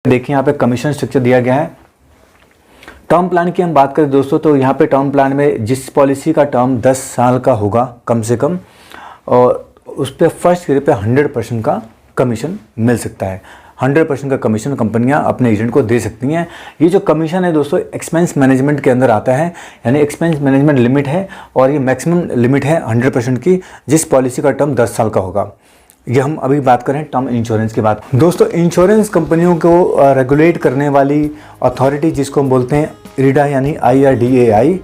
देखिए यहाँ पे कमीशन स्ट्रक्चर दिया गया है। टर्म प्लान की हम बात करें दोस्तों, तो यहाँ पे टर्म प्लान में जिस पॉलिसी का टर्म 10 साल का होगा कम से कम, और उस पर फर्स्ट ईयर पे 100% का कमीशन मिल सकता है। 100% का कमीशन कंपनियां अपने एजेंट को दे सकती हैं। ये जो कमीशन है दोस्तों एक्सपेंस मैनेजमेंट के अंदर आता है, यानी एक्सपेंस मैनेजमेंट लिमिट है और ये मैक्सिमम लिमिट है 100% की, जिस पॉलिसी का टर्म 10 साल का होगा। ये हम अभी बात करें टर्म इंश्योरेंस की बात। दोस्तों इंश्योरेंस कंपनियों को रेगुलेट करने वाली अथॉरिटी जिसको हम बोलते हैं IRDA यानी IRDAI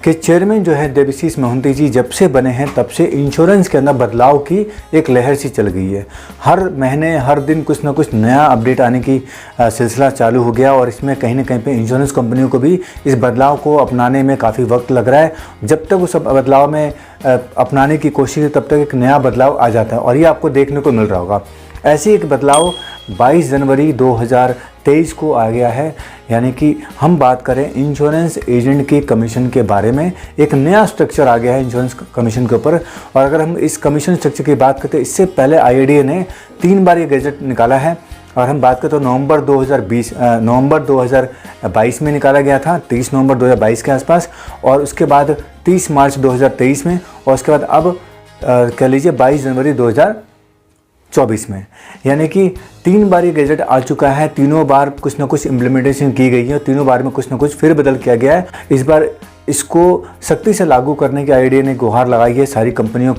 के चेयरमैन जो है देबाशीष मोहंती जी जब से बने हैं तब से इंश्योरेंस के अंदर बदलाव की एक लहर सी चल गई है। हर महीने हर दिन कुछ ना कुछ नया अपडेट आने की सिलसिला चालू हो गया और इसमें कहीं ना कहीं पे इंश्योरेंस कंपनियों को भी इस बदलाव को अपनाने में काफ़ी वक्त लग रहा है। जब तक उस बदलाव में अपनाने की कोशिश है तब तक एक नया बदलाव आ जाता है और ये आपको देखने को मिल रहा होगा। ऐसे एक बदलाव 22 जनवरी 2023 को आ गया है, यानी कि हम बात करें इंश्योरेंस एजेंट के कमीशन के बारे में एक नया स्ट्रक्चर आ गया है इंश्योरेंस कमीशन के ऊपर। और अगर हम इस कमीशन स्ट्रक्चर की बात करते हैं, इससे पहले IRDA ने 3 बार ये गैजेट निकाला है। और हम बात करें तो नवंबर 2022 में निकाला गया था, 30 नवंबर 2022 के आसपास, और उसके बाद 30 मार्च 2023 में, और उसके बाद अब कह लीजिए 22 जनवरी 2024 में। यानी कि 3 बार ये गैजेट आ चुका है। तीनों बार कुछ ना कुछ इम्प्लीमेंटेशन की गई है और तीनों बार में कुछ ना कुछ फिर बदल किया गया है। इस बार इसको सख्ती से लागू करने की IRDA ने गुहार लगाई है सारी कंपनियों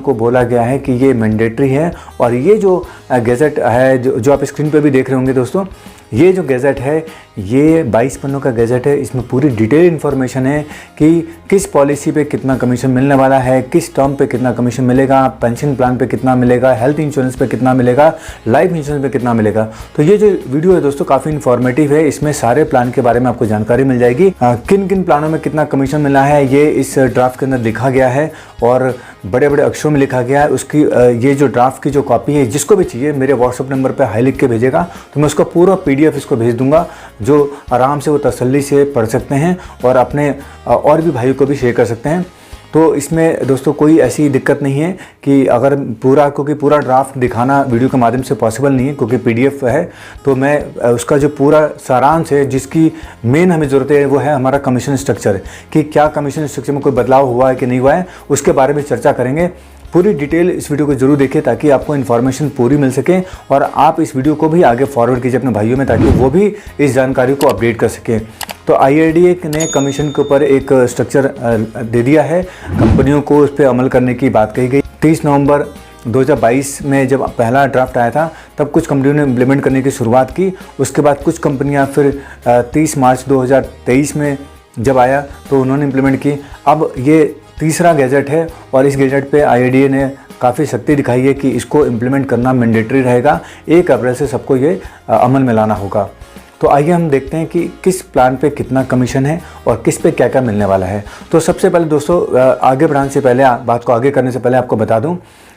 को बोला गया है कि ये मैंडेटरी है। और ये जो गैजेट है जो आप स्क्रीन पे भी देख रहे होंगे दोस्तों, ये जो गैजेट है ये 22 पन्नों का गैजेट है। इसमें पूरी डिटेल इन्फॉर्मेशन है कि किस पॉलिसी पे कितना कमीशन मिलने वाला है, किस टर्म पे कितना कमीशन मिलेगा, पेंशन प्लान पे कितना मिलेगा, हेल्थ इंश्योरेंस पे कितना मिलेगा, लाइफ इंश्योरेंस पे कितना मिलेगा। तो ये जो वीडियो है दोस्तों काफ़ी इन्फॉर्मेटिव है। इसमें सारे प्लान के बारे में आपको जानकारी मिल जाएगी। किन किन प्लानों में कितना कमीशन मिला है ये इस ड्राफ्ट के अंदर लिखा गया है और बड़े बड़े अक्षरों में लिखा गया है। उसकी ये जो ड्राफ्ट की जो कॉपी है, जिसको भी चाहिए मेरे व्हाट्सअप नंबर पर हाई लिख के भेजेगा तो मैं उसका पूरा PDF इसको भेज दूंगा, जो आराम से वो तसल्ली से पढ़ सकते हैं और अपने और भी भाइयों को भी शेयर कर सकते हैं। तो इसमें दोस्तों कोई ऐसी दिक्कत नहीं है कि अगर क्योंकि पूरा ड्राफ्ट दिखाना वीडियो के माध्यम से पॉसिबल नहीं है क्योंकि PDF है, तो मैं उसका जो पूरा सारांश है जिसकी मेन हमें ज़रूरत है वो है हमारा कमीशन स्ट्रक्चर, कि क्या कमीशन स्ट्रक्चर में कोई बदलाव हुआ है कि नहीं हुआ है, उसके बारे में चर्चा करेंगे। पूरी डिटेल इस वीडियो को जरूर देखें ताकि आपको इन्फॉर्मेशन पूरी मिल सके और आप इस वीडियो को भी आगे फॉरवर्ड कीजिए अपने भाइयों में ताकि वो भी इस जानकारी को अपडेट कर सकें। तो IRDA ने कमीशन के ऊपर एक स्ट्रक्चर दे दिया है, कंपनियों को उस पर अमल करने की बात कही गई। 30 नवंबर 2022 में जब पहला ड्राफ्ट आया था तब कुछ कंपनियों ने इम्प्लीमेंट करने की शुरुआत की। उसके बाद कुछ कंपनियां फिर 30 मार्च 2023 में जब आया तो उन्होंने इम्प्लीमेंट की। अब ये तीसरा गैजेट है और इस गैजेट पे IRDA ने काफ़ी सख्ती दिखाई है कि इसको इम्प्लीमेंट करना मैंडेटरी रहेगा। 1 अप्रैल से सबको ये अमल में लाना होगा। तो आइए हम देखते हैं कि किस प्लान पे कितना कमीशन है और किस पे क्या क्या मिलने वाला है। तो सबसे पहले दोस्तों आगे बढ़ाने से पहले, बात को आगे करने से पहले आपको बता दूं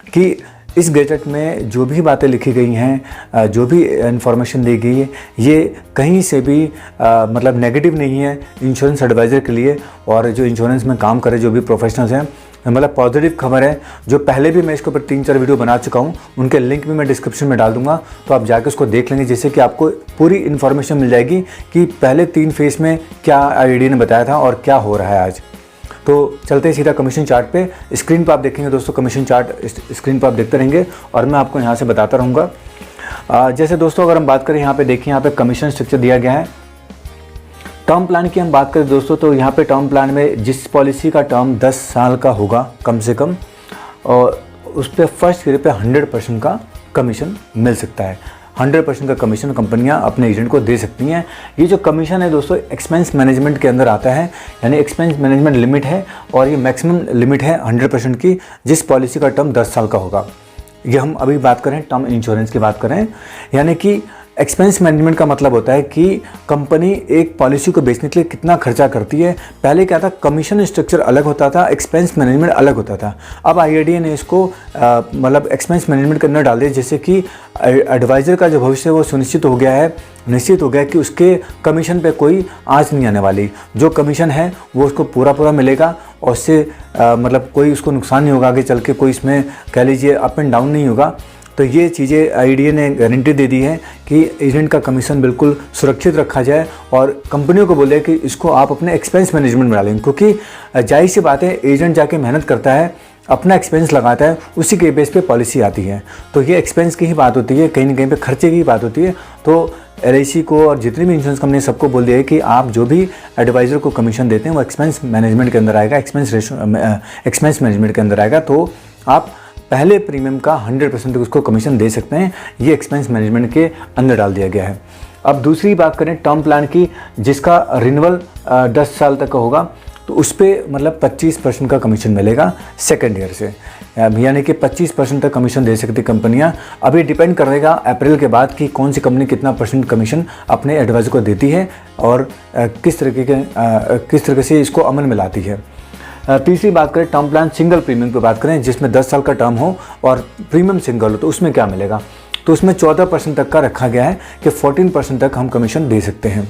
कि इस गैजेट में जो भी बातें लिखी गई हैं, जो भी इन्फॉर्मेशन दी गई है, ये कहीं से भी मतलब नेगेटिव नहीं है इंश्योरेंस एडवाइज़र के लिए और जो इंश्योरेंस में काम करे जो भी प्रोफेशनल्स हैं, मतलब पॉजिटिव खबर है। जो पहले भी मैं इसके ऊपर 3-4 वीडियो बना चुका हूँ, उनके लिंक भी मैं डिस्क्रिप्शन में डाल दूंगा, तो आप जाकर उसको देख लेंगे जिससे कि आपको पूरी इन्फॉर्मेशन मिल जाएगी कि पहले 3 फेज में क्या IRDA ने बताया था और क्या हो रहा है आज। तो चलते हैं सीधा कमीशन चार्ट पे। स्क्रीन पर आप देखेंगे दोस्तों, कमीशन चार्ट स्क्रीन पर आप देखते रहेंगे और मैं आपको यहाँ से बताता रहूँगा। जैसे दोस्तों अगर हम बात करें, यहाँ पे देखिए, यहाँ पे कमीशन स्ट्रक्चर दिया गया है। टर्म प्लान की हम बात करें दोस्तों, तो यहाँ पे टर्म प्लान में जिस पॉलिसी का टर्म 10 साल का होगा कम से कम, और उस पर फर्स्ट ईयर पे 100% का कमीशन मिल सकता है। 100% का कमीशन कंपनियां अपने एजेंट को दे सकती हैं। ये जो कमीशन है दोस्तों एक्सपेंस मैनेजमेंट के अंदर आता है, यानी एक्सपेंस मैनेजमेंट लिमिट है और ये मैक्सिमम लिमिट है 100% की, जिस पॉलिसी का टर्म 10 साल का होगा। ये हम अभी बात करें टर्म इंश्योरेंस की बात करें, यानी कि एक्सपेंस मैनेजमेंट का मतलब होता है कि कंपनी एक पॉलिसी को बेचने के लिए कितना खर्चा करती है। पहले क्या था, कमीशन स्ट्रक्चर अलग होता था, एक्सपेंस मैनेजमेंट अलग होता था। अब IRDA ने इसको मतलब एक्सपेंस मैनेजमेंट के अंदर डाल दिया, जैसे कि एडवाइज़र का जो भविष्य है वो सुनिश्चित हो गया है, निश्चित हो गया कि उसके कमीशन पे कोई आँच नहीं आने वाली। जो कमीशन है वो उसको पूरा मिलेगा और उससे मतलब कोई उसको नुकसान नहीं होगा, आगे चल के कोई इसमें कह लीजिए अप एंड डाउन नहीं होगा। तो ये चीज़ें आईडीए ने गारंटी दे दी है कि एजेंट का कमीशन बिल्कुल सुरक्षित रखा जाए और कंपनियों को बोले कि इसको आप अपने एक्सपेंस मैनेजमेंट में डालें, क्योंकि जाहिर सी बात है एजेंट जाके मेहनत करता है, अपना एक्सपेंस लगाता है, उसी के बेस पे पॉलिसी आती है। तो ये एक्सपेंस की ही बात होती है, कहीं ना कहीं पे खर्चे की ही बात होती है। तो LIC को और जितनी भी इंश्योरेंस कंपनी सबको बोल दिया है कि आप जो भी एडवाइज़र को कमीशन देते हैं वो एक्सपेंस मैनेजमेंट के अंदर आएगा, एक्सपेंस मैनेजमेंट के अंदर आएगा। तो आप पहले प्रीमियम का 100% उसको कमीशन दे सकते हैं, ये एक्सपेंस मैनेजमेंट के अंदर डाल दिया गया है। अब दूसरी बात करें टर्म प्लान की, जिसका रिन्यूअल 10 साल तक का होगा, तो उस पर मतलब 25% का कमीशन मिलेगा सेकेंड ईयर से, यानी कि 25% तक कमीशन दे सकती कंपनियां। अभी डिपेंड करेगा अप्रैल के बाद कि कौन सी कंपनी कितना % कमीशन अपने एडवाइज़र को देती है और किस तरीके से इसको अमल में लाती है। तीसरी बात करें टर्म प्लान सिंगल प्रीमियम पर बात करें, जिसमें 10 साल का टर्म हो और प्रीमियम सिंगल हो, तो उसमें क्या मिलेगा? तो उसमें 14% तक का रखा गया है कि 14% तक हम कमीशन दे सकते हैं।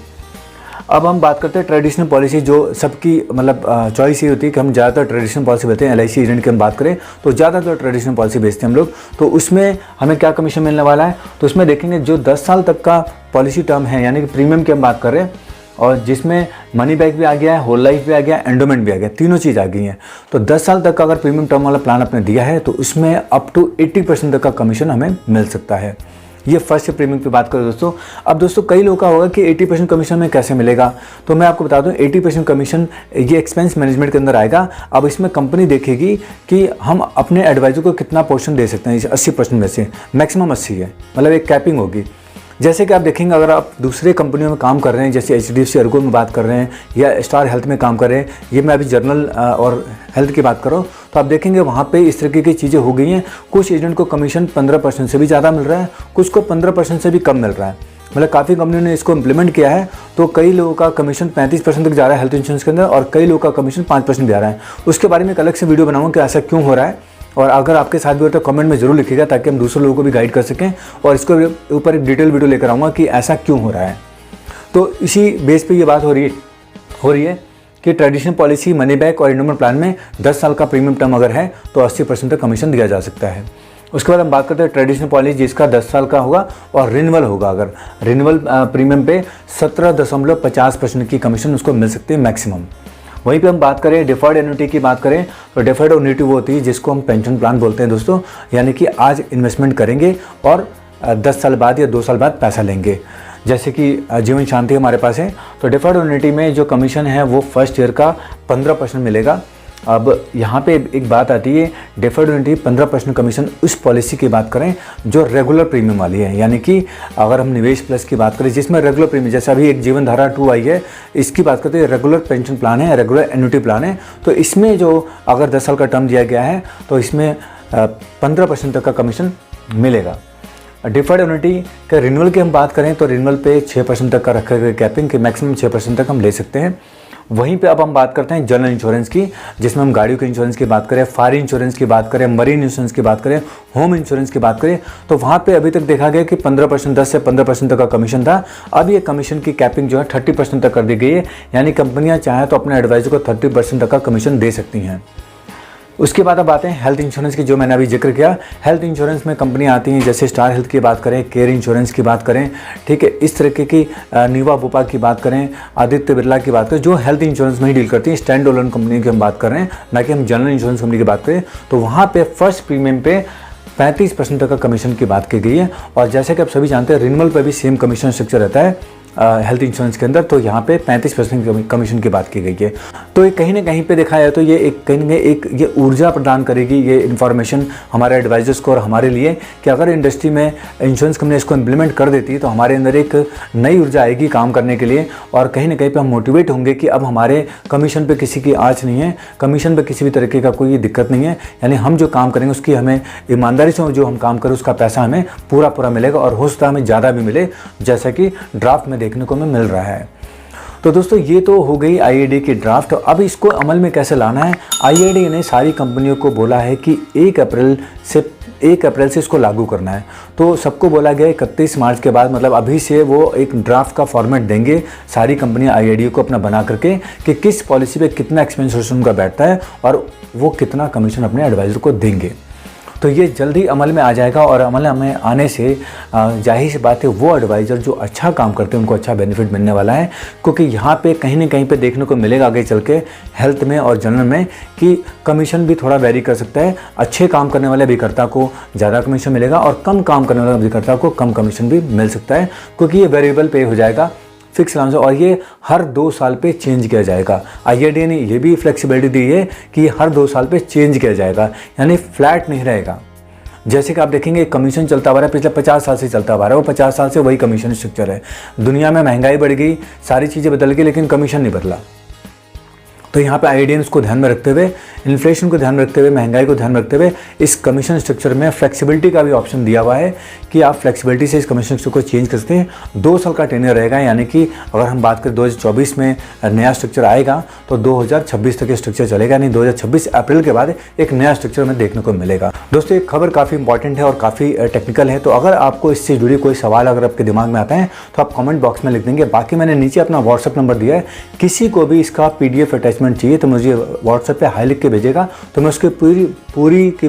अब हम बात करते हैं ट्रेडिशनल पॉलिसी, जो सबकी मतलब चॉइस ये होती है कि हम ज़्यादातर ट्रेडिशनल पॉलिसी बेचते हैं। LIC एजेंट की हम बात करें तो ज़्यादातर ट्रेडिशनल पॉलिसी बेचते हैं हम लोग। तो उसमें हमें क्या कमीशन मिलने वाला है? तो उसमें देखेंगे जो 10 साल तक का पॉलिसी टर्म है, यानी कि प्रीमियम की हम बात कर रहे हैं, और जिसमें मनी बैक भी आ गया है, होल लाइफ भी आ गया है, एंडोमेंट भी आ गया, तीनों चीज़ आ गई हैं। तो 10 साल तक का अगर प्रीमियम टर्म वाला प्लान आपने दिया है तो उसमें अप टू 80% तक का कमीशन हमें मिल सकता है। ये फर्स्ट प्रीमियम की बात करें दोस्तों। अब दोस्तों कई लोगों का होगा कि 80% कमीशन में कैसे मिलेगा, तो मैं आपको बता दूं 80% कमीशन ये एक्सपेंस मैनेजमेंट के अंदर आएगा। अब इसमें कंपनी देखेगी कि हम अपने एडवाइजर को कितना पोर्शन दे सकते हैं। 80% में से मैक्सिमम 80 है, मतलब एक कैपिंग होगी। जैसे कि आप देखेंगे अगर आप दूसरे कंपनियों में काम कर रहे हैं, जैसे HDFC अर्गो में बात कर रहे हैं या स्टार हेल्थ में काम कर रहे हैं, ये मैं अभी जनरल और हेल्थ की बात करूँ, तो आप देखेंगे वहाँ पे इस तरीके की चीज़ें हो गई हैं। कुछ एजेंट को कमीशन 15% से भी ज़्यादा मिल रहा है, कुछ को 15% से भी कम मिल रहा है। मतलब काफ़ी कंपनियों ने इसको इम्प्लीमेंट किया है। तो कई लोगों का कमीशन 35% तक जा रहा है हेल्थ इंश्योरेंस के अंदर, और कई लोगों का कमीशन 5% भी आ रहा है। उसके बारे में एक अलग से वीडियो बनाऊँगा कि ऐसा क्यों हो रहा है, और अगर आपके साथ भी हो तो कमेंट में ज़रूर लिखिएगा ताकि हम दूसरे लोगों को भी गाइड कर सकें, और इसके ऊपर एक डिटेल वीडियो लेकर आऊँगा कि ऐसा क्यों हो रहा है। तो इसी बेस पे ये बात हो रही है कि ट्रेडिशनल पॉलिसी, मनी बैक और एंडोमेंट प्लान में 10 साल का प्रीमियम टर्म अगर है तो 80% तक कमीशन दिया जा सकता है। उसके बाद हम बात करते हैं ट्रेडिशनल पॉलिसी जिसका 10 साल का होगा और रिन्यूअल होगा। अगर रिन्यूअल प्रीमियम पे 17.50% की कमीशन उसको मिल सकती है मैक्सिमम। वहीं पे हम बात करें डिफर्ड एन्युटी की बात करें तो डिफर्ड एन्युटी वो होती है जिसको हम पेंशन प्लान बोलते हैं दोस्तों, यानी कि आज इन्वेस्टमेंट करेंगे और 10 साल बाद या 2 साल बाद पैसा लेंगे। जैसे कि जीवन शांति हमारे पास है, तो डिफर्ड एन्युटी में जो कमीशन है वो फर्स्ट ईयर का 15% मिलेगा। अब यहाँ पे एक बात आती है, डिफर्ड एन्युटी 15% कमीशन उस पॉलिसी की बात करें जो रेगुलर प्रीमियम वाली है, यानी कि अगर हम निवेश प्लस की बात करें जिसमें रेगुलर प्रीमियम, जैसे अभी एक जीवन धारा 2 आई है, इसकी बात करते हैं रेगुलर पेंशन प्लान है, रेगुलर एन्युटी प्लान है। तो इसमें जो अगर 10 साल का टर्म दिया गया है तो इसमें 15% तक का कमीशन मिलेगा। डिफर्ड एन्युटी के रिन्यूअल की हम बात करें तो रिन्यूअल पे 6% तक का रखा गया कैपिंग के, मैक्सिमम 6% तक हम ले सकते हैं। वहीं पे अब हम बात करते हैं जनरल इंश्योरेंस की, जिसमें हम गाड़ियों के इंश्योरेंस की बात करें, फायर इंश्योरेंस की बात करें, मरीन इंश्योरेंस की बात करें, होम इंश्योरेंस की बात करें, तो वहाँ पे अभी तक देखा गया कि 15% 10 से 15% तक का कमीशन था। अब ये कमीशन की कैपिंग जो है 30% तक कर दी गई है, यानी कंपनियाँ चाहें तो अपने एडवाइजर को 30% तक का कमीशन दे सकती हैं। उसके बाद अब आते हैं हेल्थ इंश्योरेंस की, जो मैंने अभी जिक्र किया। हेल्थ इंश्योरेंस में कंपनियां आती हैं जैसे स्टार हेल्थ की बात करें, केयर इंश्योरेंस की बात करें, ठीक है, इस तरीके की नीवा बुपा की बात करें, आदित्य बिरला की बात करें, जो हेल्थ इंश्योरेंस में ही डील करती हैं। स्टैंड अलोन कंपनी की हम बात कर रहे हैं, ना कि हम जनरल इंश्योरेंस कंपनी की बात करें। तो वहाँ पर फर्स्ट प्रीमियम पे 35% तक का कमीशन की बात की गई है। और जैसे कि आप सभी जानते हैं रिन्यूअल पर भी सेम कमीशन स्ट्रक्चर रहता है हेल्थ इंश्योरेंस के अंदर, तो यहाँ पे 35% कमीशन की बात की गई है। तो ये कहीं ना कहीं पे देखा जाए तो ये कहीं ना कहीं ये ऊर्जा प्रदान करेगी, ये इन्फॉर्मेशन हमारे एडवाइजर्स को और हमारे लिए, कि अगर इंडस्ट्री में इंश्योरेंस कंपनी इसको इम्प्लीमेंट कर देती है तो हमारे अंदर एक नई ऊर्जा आएगी काम करने के लिए, और कहीं ना कहीं पर हम मोटिवेट होंगे कि अब हमारे कमीशन पर किसी की आँच नहीं है, कमीशन पर किसी भी तरीके का कोई दिक्कत नहीं है। यानी हम जो काम करेंगे उसकी हमें ईमानदारी से जो हम काम करें उसका पैसा हमें पूरा मिलेगा, और हो सकता है हमें ज़्यादा भी मिले, जैसा कि ड्राफ्ट में देखने को हमें मिल रहा है। तो दोस्तों ये तो हो गई IRDAI की ड्राफ्ट। अब इसको अमल में कैसे लाना है? IRDAI ने सारी कंपनियों को बोला है कि 1 अप्रैल से इसको लागू करना है। तो सबको बोला गया 31 मार्च के बाद, मतलब अभी से वो एक ड्राफ्ट का फॉर्मेट देंगे सारी कंपनियां IRDAI को अपना बना करके, कि किस पॉलिसी पे कितना एक्सपेंस उनका बैठता है और वो कितना कमीशन अपने एडवाइजर को देंगे। तो ये जल्दी अमल में आ जाएगा और अमल में आने से जाहिर सी बात है वो एडवाइज़र जो अच्छा काम करते हैं उनको अच्छा बेनिफिट मिलने वाला है, क्योंकि यहाँ पे कहीं ना कहीं पे देखने को मिलेगा आगे चल के हेल्थ में और जनरल में कि कमीशन भी थोड़ा वेरी कर सकता है। अच्छे काम करने वाले अभिकर्ता को ज़्यादा कमीशन मिलेगा और कम काम करने वाले अभिकर्ता को कम कमीशन भी मिल सकता है, क्योंकि ये वेरिएबल पे हो जाएगा फिक्स अलाउंस और ये हर 2 साल पे चेंज किया जाएगा। IRDAI ने ये भी फ्लेक्सिबिलिटी दी है कि हर 2 साल पे चेंज किया जाएगा, यानी फ्लैट नहीं रहेगा। जैसे कि आप देखेंगे कमीशन चलता आ रहा है, पिछले 50 साल से चलता आ रहा है, वो 50 साल से वही कमीशन स्ट्रक्चर है। दुनिया में महंगाई बढ़ गई, सारी चीज़ें बदल गई, लेकिन कमीशन नहीं बदला। तो यहाँ पे IRDAI उसको ध्यान में रखते हुए, इन्फ्लेशन को ध्यान में रखते हुए, महंगाई को ध्यान में रखते हुए इस कमीशन स्ट्रक्चर में फ्लेक्सिबिलिटी का भी ऑप्शन दिया हुआ है कि आप फ्लेक्सिबिलिटी से इस कमीशन स्ट्रक्चर को चेंज कर सकते हैं। 2 साल का टेन्योर रहेगा, यानी कि अगर हम बात करें 2024 में नया स्ट्रक्चर आएगा तो 2026 तक ये स्ट्रक्चर चलेगा, नहीं 2026 अप्रैल के बाद एक नया स्ट्रक्चर हमें देखने को मिलेगा। दोस्तों ये खबर काफ़ी इंपॉर्टेंट है और काफ़ी टेक्निकल है, तो अगर आपको इससे जुड़ी कोई सवाल अगर आपके दिमाग में आता है तो आप कमेंट बॉक्स में लिख देंगे। बाकी मैंने नीचे अपना व्हाट्सअप नंबर दिया है, किसी को भी इसका PDF अटैचमेंट चाहिए तो मुझे व्हाट्सएप पे हाई लिख के भेजेगा, तो मैं उसकी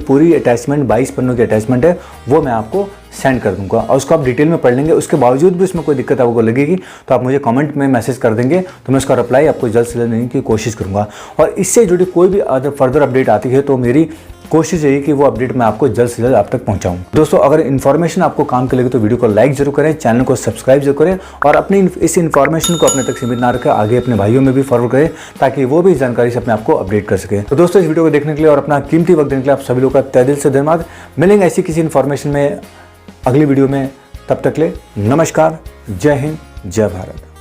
पूरी अटैचमेंट 22 पन्नों की अटैचमेंट है वो मैं आपको सेंड कर दूंगा और उसको आप डिटेल में पढ़ लेंगे। उसके बावजूद भी उसमें कोई दिक्कत आपको लगेगी तो आप मुझे कमेंट में मैसेज कर देंगे, तो मैं उसका रिप्लाई आपको जल्द से जल्द देने की कोशिश करूंगा। और इससे जुड़ी कोई भी फर्दर अपडेट आती है तो मेरी कोशिश यही कि वो अपडेट मैं आपको जल्द से जल्द आप तक पहुंचाऊं। दोस्तों अगर इन्फॉर्मेशन आपको काम के लगे तो वीडियो को लाइक जरूर करें, चैनल को सब्सक्राइब जरूर करें और अपनी इस इन्फॉर्मेशन को अपने तक सीमित ना रखें, आगे अपने भाइयों में भी फॉरवर्ड करें ताकि वो भी जानकारी से अपने आपको अपडेट कर सके। तो दोस्तों इस वीडियो को देखने के लिए और अपना कीमती वक्त देने के लिए आप सभी लोगों का तहे दिल से धन्यवाद। मिलेंगे ऐसी किसी इन्फॉर्मेशन में अगली वीडियो में, तब तक ले नमस्कार, जय हिंद, जय भारत।